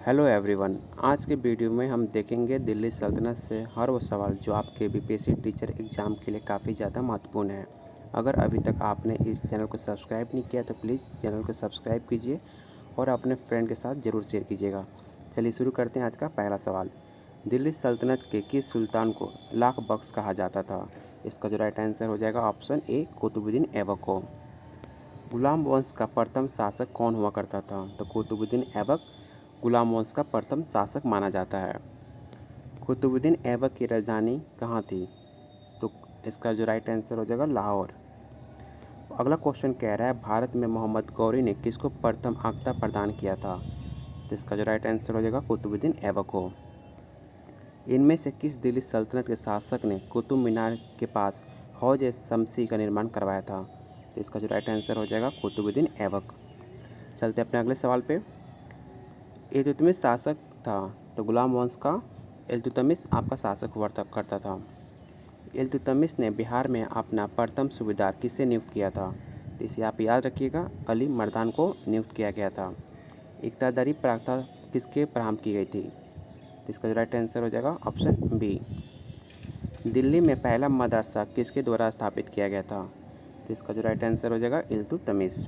Hello everyone. आज के video में हम देखेंगे दिल्ली सल्तनत से हर वो सवाल जो आपके बीपीएससी टीचर एग्ज़ाम के लिए काफ़ी ज़्यादा महत्वपूर्ण है। अगर अभी तक आपने इस चैनल को सब्सक्राइब नहीं किया तो प्लीज़ चैनल को सब्सक्राइब कीजिए और अपने फ्रेंड के साथ ज़रूर शेयर कीजिएगा। चलिए शुरू करते हैं आज का पहला सवाल। दिल्ली सल्तनत के किस सुल्तान को लाख बख्श कहा जाता था? इसका जो राइट आंसर हो जाएगा ऑप्शन ए कुतुबुद्दीन ऐबक को। गुलाम वंश का प्रथम शासक कौन हुआ करता था? तो कुतुबुद्दीन ऐबक गुलाम वंश का प्रथम शासक माना जाता है। कुतुबुद्दीन ऐबक की राजधानी कहाँ थी? तो इसका जो राइट आंसर हो जाएगा लाहौर। अगला क्वेश्चन कह रहा है भारत में मोहम्मद गौरी ने किसको प्रथम अक्ता प्रदान किया था? तो इसका जो राइट आंसर हो जाएगा कुतुबुद्दीन ऐबक को। इनमें से किस दिल्ली सल्तनत के शासक ने कुतुब मीनार के पास हौज ए शमसी का निर्माण करवाया था? तो इसका जो राइट आंसर हो जाएगा कुतुबुद्दीन ऐबक। चलते अपने अगले सवाल पे। इल्तुतमिश शासक था तो गुलाम वंश का इल्तुतमिश आपका शासक हुआ करता था। इल्तुतमिश ने बिहार में अपना प्रथम सूबेदार किसे नियुक्त किया था? तो इसे आप याद रखिएगा, अली मर्दान को नियुक्त किया गया था। इक़्तिदारी प्रार्थना किसके प्रारंभ की गई थी? तो इसका राइट आंसर हो जाएगा ऑप्शन बी। दिल्ली में पहला मदरसा किसके द्वारा स्थापित किया गया था? तो इसका जो राइट आंसर हो जाएगा इल्तुतमिश।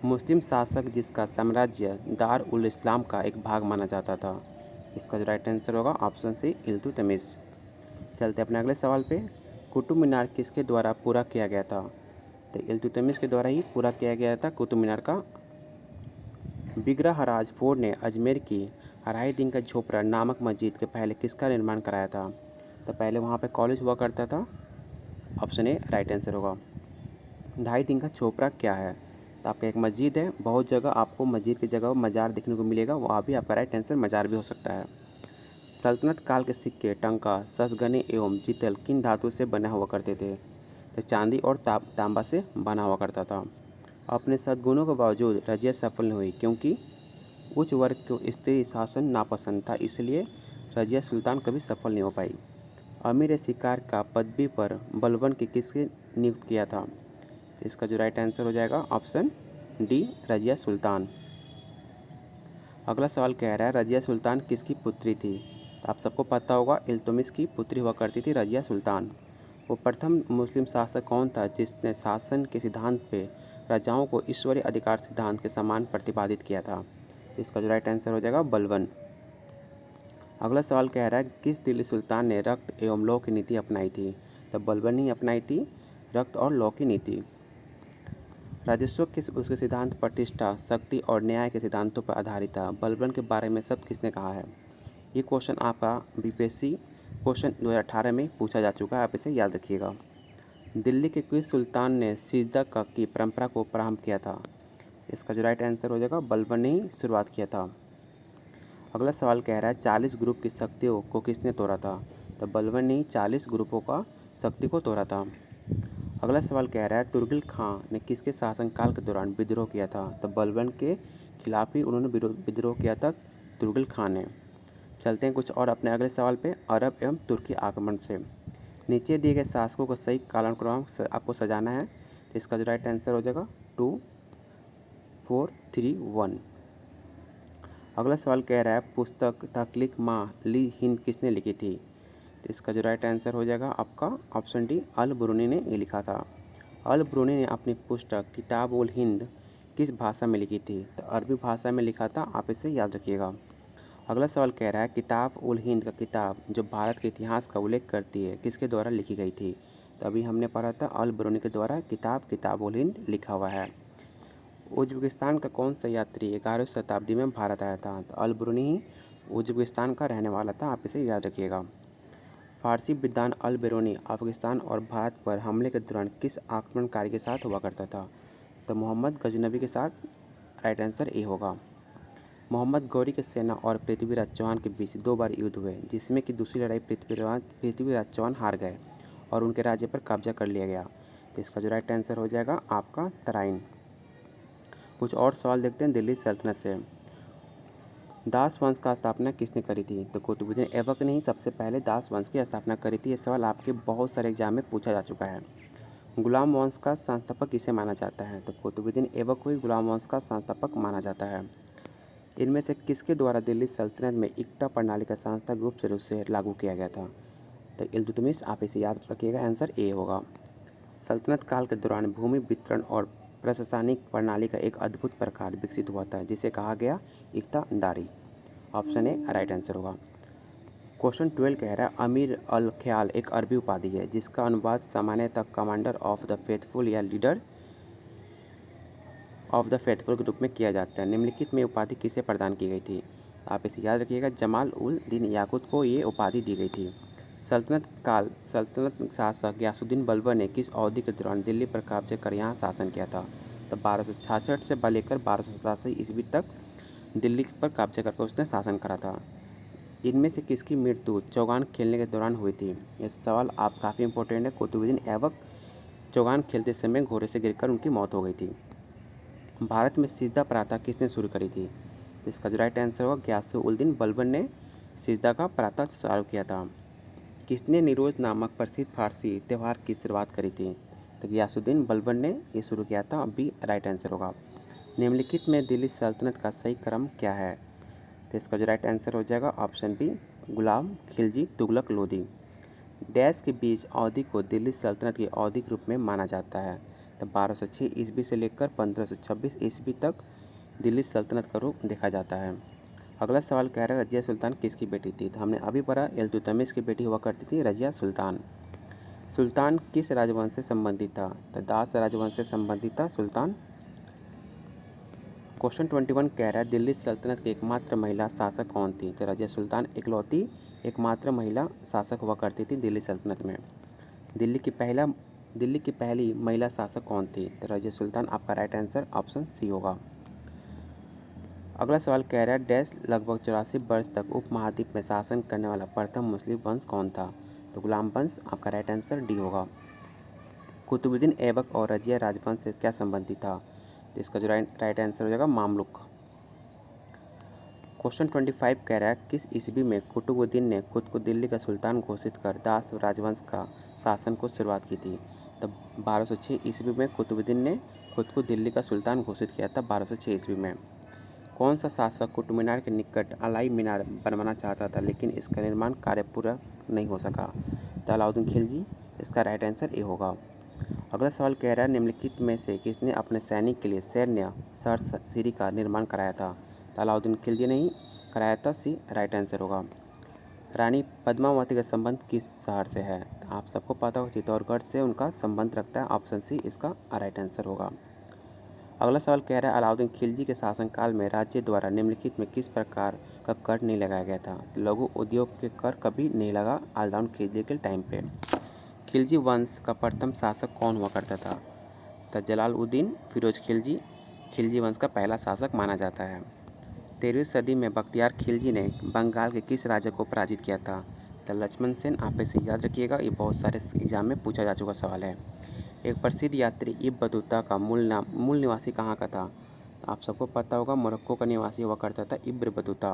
मुस्लिम शासक जिसका साम्राज्य दार उल इस्लाम का एक भाग माना जाता था? इसका जो राइट आंसर होगा ऑप्शन सी इल्तुतमिश। चलते अपने अगले सवाल पे। कुतुब मीनार किसके द्वारा पूरा किया गया था? तो इल्तुतमिश के द्वारा ही पूरा किया गया था कुतुब मीनार का। बिग्रहराज फोर्ड ने अजमेर की अढ़ाई दिन का झोपड़ा नामक मस्जिद के पहले किसका निर्माण कराया था? तो पहले वहाँ पे कॉलेज हुआ करता था। ऑप्शन ए राइट आंसर होगा। ढाई दिन का झोपड़ा क्या है? तो आपका एक मस्जिद है, बहुत जगह आपको मस्जिद की जगह मज़ार देखने को मिलेगा, वहाँ भी आपका राइट आंसर मज़ार भी हो सकता है। सल्तनत काल के सिक्के टंका ससगनी एवं जितल किन धातु से बना हुआ करते थे? तो चांदी और तांबा से बना हुआ करता था। अपने सद्गुणों के बावजूद रजिया सफल नहीं हुई क्योंकि उच्च वर्ग को स्त्री शासन नापसंद था, इसलिए रजिया सुल्तान कभी सफल नहीं हो पाई। अमीर शिकार का पदवी पर बलबन के किसके नियुक्त किया था? तो इसका जो राइट आंसर हो जाएगा ऑप्शन डी रजिया सुल्तान। अगला सवाल कह रहा है रजिया सुल्तान किसकी पुत्री थी? तो आप सबको पता होगा इल्तुतमिश की पुत्री हुआ करती थी रजिया सुल्तान। वो प्रथम मुस्लिम शासक कौन था जिसने शासन के सिद्धांत पे राजाओं को ईश्वरीय अधिकार सिद्धांत के समान प्रतिपादित किया था? तो इसका जो राइट आंसर हो जाएगा बलबन। अगला सवाल कह रहा है किस दिल्ली सुल्तान ने रक्त एवं लौ की नीति अपनाई थी? तो बलबन ही अपनाई थी रक्त और लौ की नीति। राजस्व के उसके सिद्धांत प्रतिष्ठा शक्ति और न्याय के सिद्धांतों पर आधारित था। बलबन के बारे में सब किसने कहा है? ये क्वेश्चन आपका बीपीएससी क्वेश्चन 2018 में पूछा जा चुका है, आप इसे याद रखिएगा। दिल्ली के किस सुल्तान ने सिजदा की परंपरा को प्रारंभ किया था? इसका जो राइट आंसर हो जाएगा बलबन ने ही शुरुआत किया था। अगला सवाल कह रहा है 40 ग्रुप की शक्तियों को किसने तोड़ा था? तो बलबन ने ही 40 ग्रुपों का शक्ति को तोड़ा था। अगला सवाल कह रहा है तुर्गिल खां ने किसके शासनकाल के दौरान विद्रोह किया था? तो बलबन के खिलाफ ही उन्होंने विद्रोह किया था तुर्गिल खां ने। चलते हैं कुछ और अपने अगले सवाल पे। अरब एवं तुर्की आक्रमण से नीचे दिए गए शासकों को सही कालानुक्रम आपको सजाना है। तो इसका जो राइट आंसर हो जाएगा 2 4 3 1। अगला सवाल कह रहा है पुस्तक तख्लीक माँ ली हिंद किसने लिखी थी? तो इसका जो राइट आंसर हो जाएगा आपका ऑप्शन डी अल ब्रूनी ने ये लिखा था। अल ब्रूनी ने अपनी पुस्तक किताब उल हिंद किस भाषा में लिखी थी? तो अरबी भाषा में लिखा था, आप इसे याद रखिएगा। अगला सवाल कह रहा है किताब उल हिंद का किताब जो भारत के इतिहास का उल्लेख करती है किसके द्वारा लिखी गई थी? तो अभी हमने पढ़ा था अल ब्रूनी के द्वारा किताब उल हिंद लिखा हुआ है। उज्बेकिस्तान का कौन सा यात्री 11वीं शताब्दी में भारत आया था? तो अल ब्रूनी ही उज्बेकिस्तान का रहने वाला था, आप इसे याद रखिएगा। फारसी विद्वान अल बेरूनी अफगानिस्तान और भारत पर हमले के दौरान किस आक्रमणकारी के साथ हुआ करता था? तो मोहम्मद गजनबी के साथ। राइट आंसर ए होगा। मोहम्मद गौरी की सेना और पृथ्वीराज चौहान के बीच 2 बार युद्ध हुए जिसमें कि दूसरी लड़ाई पृथ्वीराज चौहान हार गए और उनके राज्य पर कब्जा कर लिया गया। तो इसका जो राइट आंसर हो जाएगा आपका तराइन। कुछ और सवाल देखते हैं दिल्ली सल्तनत से। दास वंश का स्थापना किसने करी थी? तो कुतुबुद्दीन ऐबक ने ही सबसे पहले दास वंश की स्थापना करी थी। ये सवाल आपके बहुत सारे एग्जाम में पूछा जा चुका है। गुलाम वंश का संस्थापक किसे माना जाता है? तो कुतुबुद्दीन ऐबक को ही गुलाम वंश का संस्थापक माना जाता है। इनमें से किसके द्वारा दिल्ली सल्तनत में इक्ता प्रणाली का सांस्थागत रूप से लागू किया गया था? तो इल्तुतमिश, आप इसे याद रखिएगा, आंसर ए होगा। सल्तनत काल के दौरान भूमि वितरण और प्रशासनिक प्रणाली का एक अद्भुत प्रकार विकसित हुआ था जिसे कहा गया इक्तादारी। ऑप्शन ए राइट आंसर होगा। क्वेश्चन 12 कह रहा है अमीर अल ख्याल एक अरबी उपाधि है जिसका अनुवाद सामान्यतः कमांडर ऑफ द फेथफुल या लीडर ऑफ द फेथफुल के रूप में किया जाता है। निम्नलिखित में उपाधि किसे प्रदान की गई थी? आप इसे याद रखिएगा, जमाल उल दीन याकूत को ये उपाधि दी गई थी। सल्तनत शासक गयासुद्दीन बलबन ने किस अवधि के दौरान दिल्ली पर कब्जा कर यहाँ शासन किया था? तो 1266 से लेकर 1287 ईस्वी तक दिल्ली पर कब्जा करके उसने शासन करा था। इनमें से किसकी मृत्यु चौगान खेलने के दौरान हुई थी? यह सवाल आप काफ़ी इंपॉर्टेंट है। कुतुबुद्दीन ऐबक चौगान खेलते समय घोड़े से गिरकर उनकी मौत हो गई थी। भारत में सिजदा प्रथा किसने शुरू करी थी? तो इसका जो राइट आंसर होगा गयासुद्दीन बलबन ने सिजदा का प्रथा चालू किया था। किसने निरोज नामक प्रसिद्ध फारसी त्यौहार की शुरुआत करी थी? तो गयासुद्दीन बलबन ने ये शुरू किया था। बी राइट आंसर होगा। निम्नलिखित में दिल्ली सल्तनत का सही क्रम क्या है? तो इसका जो राइट आंसर हो जाएगा ऑप्शन बी गुलाम खिलजी तुगलक लोधी। डैश के बीच अवधि को दिल्ली सल्तनत की अवधि के रूप में माना जाता है। तो 1206 ईस्वी से लेकर 1526 ईस्वी तक दिल्ली सल्तनत का रूप देखा जाता है। अगला सवाल कह रहा है रजिया सुल्तान किसकी बेटी थी? तो हमने अभी पढ़ा इल्तुतमिश की बेटी हुआ करती थी रजिया सुल्तान। सुल्तान किस राजवंश से संबंधित था? तो दास राजवंश से संबंधित था सुल्तान। क्वेश्चन 21 कह रहा है दिल्ली सल्तनत की एकमात्र महिला शासक कौन थी? तो रजिया सुल्तान इकलौती एकमात्र महिला शासक हुआ करती थी दिल्ली सल्तनत में। दिल्ली की पहली महिला शासक कौन थी? तो रजिया सुल्तान आपका राइट आंसर ऑप्शन सी होगा। अगला सवाल कह रहा है डैश लगभग 84 वर्ष तक उपमहाद्वीप में शासन करने वाला प्रथम मुस्लिम वंश कौन था? तो गुलाम वंश आपका राइट आंसर डी होगा। कुतुबुद्दीन ऐबक और रजिया राजवंश से क्या संबंधित था? तो इसका जो राइट आंसर हो जाएगा मामलुक। क्वेश्चन 25 कह रहा है किस ईस्वी में कुतुबुद्दीन ने खुद को दिल्ली का सुल्तान घोषित कर दास राजवंश का शासन को शुरुआत की थी? तब 1206 ईस्वी में कुतुबुद्दीन ने खुद को दिल्ली का सुल्तान घोषित किया था 1206 ईस्वी में। कौन सा शासक कुतुब मीनार के निकट अलाई मीनार बनवाना चाहता था लेकिन इसका निर्माण कार्य पूरा नहीं हो सका? तो अलाउद्दीन खिलजी, इसका राइट आंसर ए होगा। अगला सवाल कह रहा है निम्नलिखित में से किसने अपने सैनिक के लिए सैन्य शहर सिरी का निर्माण कराया था? तो अलाउद्दीन खिलजी ने ही कराया था। सी राइट आंसर होगा। रानी पद्मावती का संबंध किस शहर से है? तो आप सबको पता होगा चित्तौड़गढ़ से उनका संबंध रखता है। ऑप्शन सी इसका राइट आंसर होगा। अगला सवाल कह रहा है अलाउद्दीन खिलजी के शासनकाल में राज्य द्वारा निम्नलिखित में किस प्रकार का कर नहीं लगाया गया था? लघु उद्योग के कर कभी नहीं लगा अलाउद्दीन खिलजी के टाइम पे। खिलजी वंश का प्रथम शासक कौन हुआ करता था? तो जलालुद्दीन फिरोज खिलजी खिलजी वंश का पहला शासक माना जाता है। 13वीं सदी में बख्तियार खिलजी ने बंगाल के किस राजा को पराजित किया था? तो लक्ष्मण सेन, आप इसे याद रखिएगा, ये बहुत सारे एग्जाम में पूछा जा चुका सवाल है। एक प्रसिद्ध यात्री इब्न बतूता का मूल निवासी कहाँ का था? तो आप सबको पता होगा मोरक्को का निवासी हुआ करता था इब्न बतूता।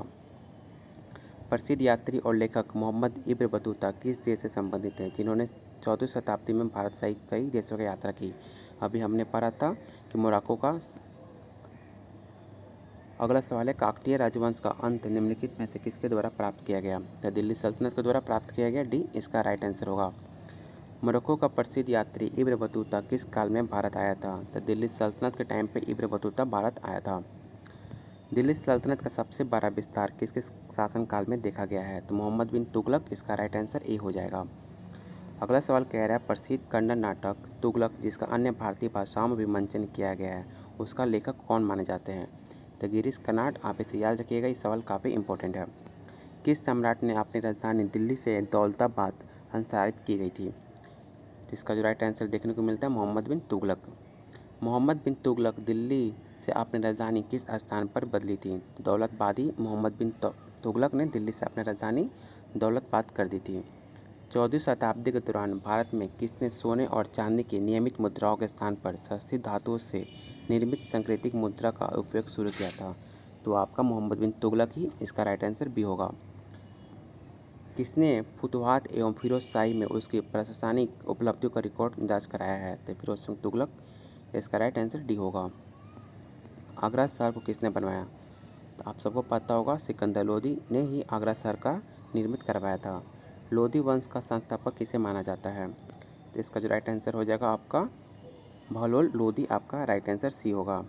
प्रसिद्ध यात्री और लेखक मोहम्मद इब्न बतूता किस देश से संबंधित हैं जिन्होंने 14वीं शताब्दी में भारत सहित कई देशों की यात्रा की? अभी हमने पढ़ा था कि मोरक्को का। अगला सवाल है काकतीय राजवंश का अंत निम्नलिखित में से किसके द्वारा प्राप्त किया गया? तो दिल्ली सल्तनत के द्वारा प्राप्त किया गया। डी इसका राइट आंसर होगा। मोरक्को का प्रसिद्ध यात्री इब्न बतूता किस काल में भारत आया था? तो दिल्ली सल्तनत के टाइम पे इब्न बतूता भारत आया था। दिल्ली सल्तनत का सबसे बड़ा विस्तार किसके शासनकाल में देखा गया है? तो मोहम्मद बिन तुगलक, इसका राइट आंसर ए हो जाएगा। अगला सवाल कह रहा है प्रसिद्ध कन्नड़ नाटक तुगलक जिसका अन्य भारतीय भाषाओं में भी मंचन किया गया है उसका लेखक कौन माने जाते हैं? तो गिरीश कर्नाड, आप इसे याद रखिएगा, ये सवाल काफ़ी इंपॉर्टेंट है। किस सम्राट ने अपनी राजधानी दिल्ली से दौलताबाद हस्तांतरित की गई थी? तो इसका जो राइट आंसर देखने को मिलता है मोहम्मद बिन तुगलक। मोहम्मद बिन तुगलक दिल्ली से अपनी राजधानी किस स्थान पर बदली थी? दौलताबादी मोहम्मद बिन तुगलक ने दिल्ली से अपनी राजधानी दौलताबाद कर दी थी। 14वीं शताब्दी के दौरान भारत में किसने सोने और चांदी की नियमित मुद्राओं के स्थान पर सस्ती धातुओं से निर्मित सांकेतिक मुद्रा का उपयोग शुरू किया था? तो आपका मोहम्मद बिन तुगलक ही, इसका राइट आंसर बी होगा। किसने फुतुहात एवं फिरोज शाही में उसकी प्रशासनिक उपलब्धियों का रिकॉर्ड दर्ज कराया है? तो फिरोज सिंह तुगलक, इसका राइट आंसर डी होगा। आगरा शहर को किसने बनवाया? तो आप सबको पता होगा सिकंदर लोदी ने ही आगरा शहर का निर्मित करवाया था। लोदी वंश का संस्थापक किसे माना जाता है? तो इसका जो राइट आंसर हो जाएगा आपका बहलोल लोदी, आपका राइट आंसर सी होगा।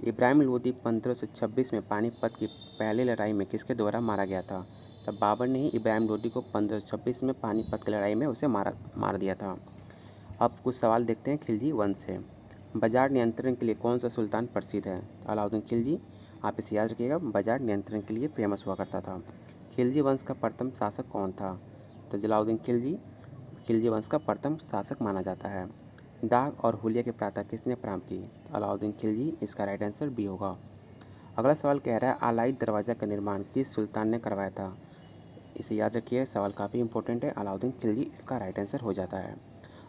इब्राहिम लोदी 1526 में पानीपत की पहली लड़ाई में किसके द्वारा मारा गया था? तब बाबर ने ही इब्राहिम लोदी को 1526 में पानीपत की लड़ाई में उसे मार दिया था। अब कुछ सवाल देखते हैं खिलजी वंश से। बाजार नियंत्रण के लिए कौन सा सुल्तान प्रसिद्ध है? अलाउद्दीन खिलजी, आप इसे याद रखिएगा, बाजार नियंत्रण के लिए फेमस हुआ करता था। खिलजी वंश का प्रथम शासक कौन था? तो जलालुद्दीन खिलजी खिलजी वंश का प्रथम शासक माना जाता है। दाग और हुलिया की प्रथा किसने प्रारंभ की? अलाउद्दीन खिलजी, इसका राइट आंसर बी होगा। अगला सवाल कह रहा है अलाई दरवाज़ा का निर्माण किस सुल्तान ने करवाया था? इसे याद रखिए, सवाल काफ़ी इंपॉर्टेंट है। अलाउद्दीन खिलजी, इसका राइट आंसर हो जाता है।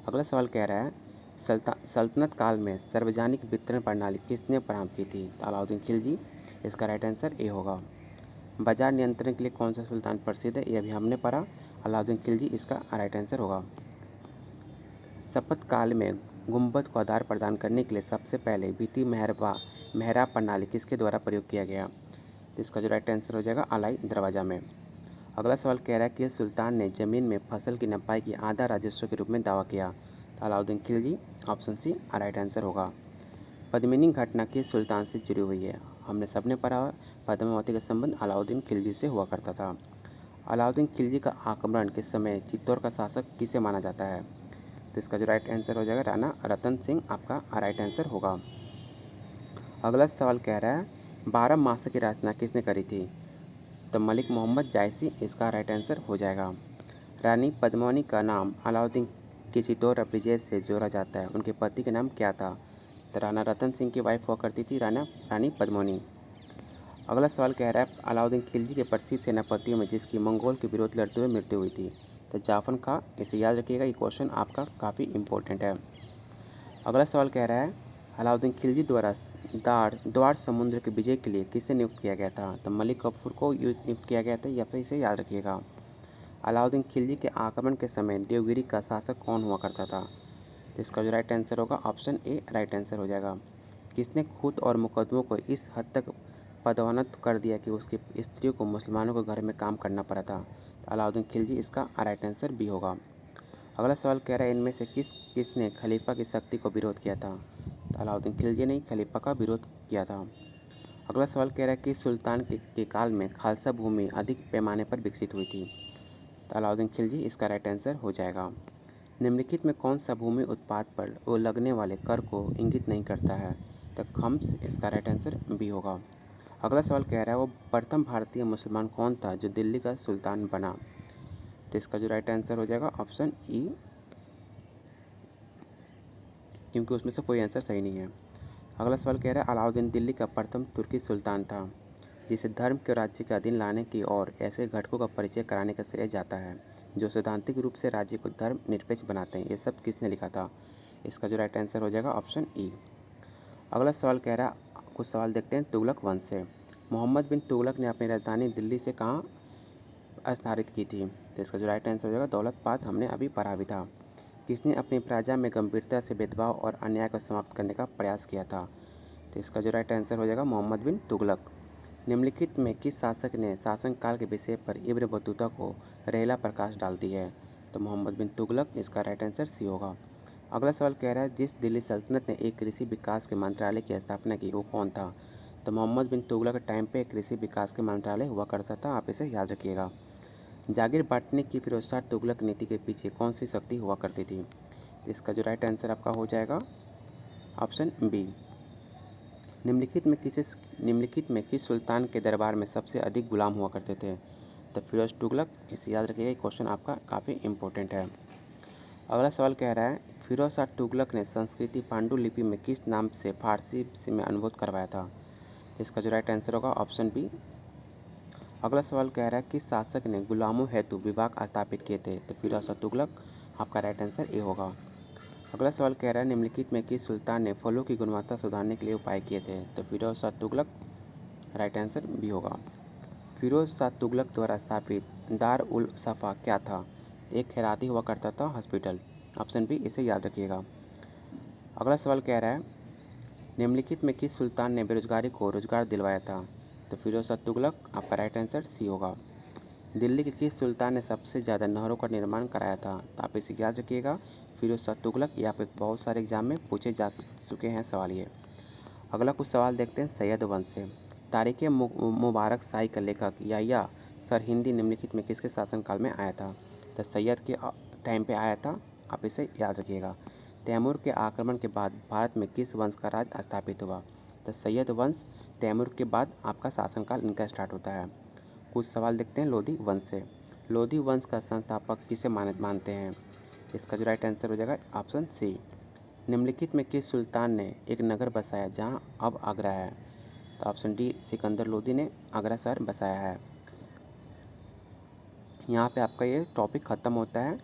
अगला सवाल कह रहा है सल्तनत काल में सार्वजनिक वितरण प्रणाली किसने प्रारंभ की थी? अलाउद्दीन खिलजी, इसका राइट आंसर ए होगा। बाजार नियंत्रण के लिए कौन सा सुल्तान प्रसिद्ध है? ये अभी हमने पढ़ा। अलाउद्दीन खिलजी, इसका राइट आंसर होगा। शपथ काल में गुंबद को आधार प्रदान करने के लिए सबसे पहले भित्ति मेहराब प्रणाली किसके द्वारा प्रयोग किया गया? तो इसका जो राइट आंसर हो जाएगा अलाई दरवाज़ा में। अगला सवाल कह रहा है कि सुल्तान ने ज़मीन में फसल की नपाई की आधा राजस्व के रूप में दावा किया? तो Alauddin Khilji, option C right answer होगा। पद्मिनी घटना किस सुल्तान से जुड़ी हुई है? हमने सबने पढ़ा, पद्मावती का संबंध अलाउद्दीन खिलजी से हुआ करता था। अलाउद्दीन खिलजी का आक्रमण के समय चित्तौड़ का शासक किसे माना जाता है? तो इसका जो राइट आंसर हो जाएगा राणा रतन सिंह, आपका राइट आंसर होगा। अगला सवाल कह रहा है 12 मासा की रचना किसने करी थी? तो मलिक मोहम्मद जायसी, इसका राइट आंसर हो जाएगा। रानी पद्मिनी का नाम अलाउद्दीन के चित्तौड़ विजय से जोड़ा जाता है, उनके पति का नाम क्या था? तो राणा रतन सिंह की वाइफ हुआ करती थी रानी पद्मिनी। अगला सवाल कह रहा है अलाउद्दीन खिलजी के प्रसिद्ध सेनापतियों में जिसकी मंगोल के विरोध लड़ते हुए मृत्यु हुई थी? तो जाफर खां, इसे याद रखिएगा, ये क्वेश्चन आपका काफ़ी इंपॉर्टेंट है। अगला सवाल कह रहा है अलाउद्दीन खिलजी द्वारा द्वार समुद्र के विजय के लिए किसे नियुक्त किया गया था? तो मलिक कफूर को नियुक्त किया गया था, या फिर इसे याद रखिएगा। अलाउद्दीन खिलजी के आक्रमण के समय देवगिरी का शासक कौन हुआ करता था? तो इसका जो राइट आंसर होगा ऑप्शन ए राइट आंसर हो जाएगा। किसने खुद और मुकदमों को इस हद तक पदोन्नत कर दिया कि उसकी स्त्रियों को मुसलमानों के घर में काम करना पड़ा था? तो अलाउद्दीन खिलजी, इसका राइट आंसर बी होगा। अगला सवाल कह रहा है इनमें से किसने खलीफा की शक्ति को विरोध किया था? तो अलाउद्दीन खिलजी ने खलीफा का विरोध किया था। अगला सवाल कह रहा है कि सुल्तान के काल में खालसा भूमि अधिक पैमाने पर विकसित हुई थी? तो अलाउद्दीन खिलजी, इसका राइट आंसर हो जाएगा। निम्नलिखित में कौन सा भूमि उत्पाद पर वो लगने वाले कर को इंगित नहीं करता है? तो खम्स, इसका राइट आंसर बी होगा। अगला सवाल कह रहा है वो प्रथम भारतीय मुसलमान कौन था जो दिल्ली का सुल्तान बना? तो इसका जो राइट आंसर हो जाएगा ऑप्शन ई, क्योंकि उसमें से कोई आंसर सही नहीं है। अगला सवाल कह रहा है अलाउद्दीन दिल्ली का प्रथम तुर्की सुल्तान था जिसे धर्म के राज्य के अधीन लाने की और ऐसे घटकों का परिचय कराने का श्रेय जाता है जो सैद्धांतिक रूप से राज्य को धर्म निरपेक्ष बनाते हैं। ये सब किसने लिखा था? इसका जो राइट आंसर हो जाएगा ऑप्शन ई। अगला सवाल कह रहा है कुछ सवाल देखते हैं तुगलक वंश से। मोहम्मद बिन तुगलक ने अपनी राजधानी दिल्ली से कहाँ स्थापित की थी? तो इसका जो राइट आंसर हो जाएगा दौलताबाद, हमने अभी पढ़ा भी था। किसने अपनी प्रजा में गंभीरता से भेदभाव और अन्याय को समाप्त करने का प्रयास किया था? तो इसका जो राइट आंसर हो जाएगा मोहम्मद बिन तुगलक। निम्नलिखित में किस शासक ने शासनकाल के विषय पर इब्न बतूता को रेला प्रकाश डाल दी है? तो मोहम्मद बिन तुगलक, इसका राइट आंसर सी होगा। अगला सवाल कह रहा है जिस दिल्ली सल्तनत ने एक कृषि विकास के मंत्रालय की स्थापना की वो कौन था? तो मोहम्मद बिन तुगलक के टाइम पे कृषि विकास के मंत्रालय हुआ करता था, आप इसे याद रखिएगा। जागीर बांटने की फिरोज शाह तुगलक नीति के पीछे कौन सी शक्ति हुआ करती थी? इसका जो राइट आंसर आपका हो जाएगा ऑप्शन बी। निम्नलिखित में किस सुल्तान के दरबार में सबसे अधिक गुलाम हुआ करते थे? तो फिरोज तुगलक, इसे याद रखिएगा, ये क्वेश्चन आपका काफ़ी इंपॉर्टेंट है। अगला सवाल कह रहा है फिरोज शाह तुगलक ने संस्कृति पांडुलिपि में किस नाम से फारसी में अनुवाद करवाया था? इसका जो राइट आंसर होगा ऑप्शन बी। अगला सवाल कह रहा है किस शासक ने गुलामों हेतु विभाग स्थापित किए थे? तो फिरोज शाह तुगलक, आपका राइट आंसर ए होगा। अगला सवाल कह रहा है निम्नलिखित में किस सुल्तान ने फलों की गुणवत्ता सुधारने के लिए उपाय किए थे? तो Firoz Shah Tughlaq, right answer B होगा। फिरोज शाह तुगलक द्वारा स्थापित दार उल सफ़ा क्या था? एक खैराती हुआ करता था हॉस्पिटल, ऑप्शन बी, इसे याद रखिएगा। अगला सवाल कह रहा है निम्नलिखित में किस सुल्तान ने बेरोजगारी को रोजगार दिलवाया था? तो फिरोज शाह तुगलक, आपका राइट आंसर सी होगा। दिल्ली के किस सुल्तान ने सबसे ज़्यादा नहरों का निर्माण कराया था? तो आप इसे याद रखिएगा, फिरोज शाह तुगलक। ये आपके बहुत सारे एग्जाम में पूछे जा चुके हैं सवाल ये। अगला कुछ सवाल देखते हैं सैयद वंश से। तारीख़ मुबारक शाही का लेखक याह्या सरहिंदी निम्नलिखित में किसके शासनकाल में आया था? तो सैयद के टाइम पे आया था, आप इसे याद रखिएगा। तैमूर के आक्रमण के बाद भारत में किस वंश का राज स्थापित हुआ? तो सैयद वंश, तैमूर के बाद आपका शासनकाल इनका स्टार्ट होता है। कुछ सवाल देखते हैं लोधी वंश से। लोधी वंश का संस्थापक किसे मानते हैं? इसका जो राइट आंसर हो जाएगा ऑप्शन सी। निम्नलिखित में किस सुल्तान ने एक नगर बसाया जहां अब आगरा है? तो ऑप्शन डी, सिकंदर लोधी ने आगरा शहर बसाया है। यहाँ पे आपका ये टॉपिक ख़त्म होता है।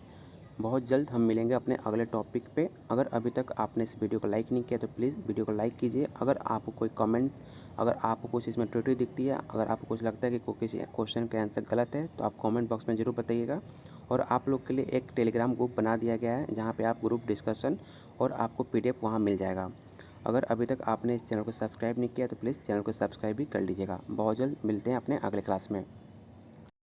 बहुत जल्द हम मिलेंगे अपने अगले टॉपिक पे। अगर अभी तक आपने इस वीडियो को लाइक नहीं किया तो प्लीज़ वीडियो को लाइक कीजिए। अगर आपको कोई कमेंट, अगर आपको कुछ इसमें त्रुटि दिखती है, अगर आपको कुछ लगता है कि किसी क्वेश्चन का आंसर गलत है, तो आप कमेंट बॉक्स में ज़रूर बताइएगा। और आप लोग के लिए एक टेलीग्राम ग्रुप बना दिया गया है जहाँ पे आप ग्रुप डिस्कशन और आपको PDF वहाँ मिल जाएगा। अगर अभी तक आपने इस चैनल को सब्सक्राइब नहीं किया तो प्लीज़ चैनल को सब्सक्राइब भी कर लीजिएगा। बहुत जल्द मिलते हैं अपने अगले क्लास में।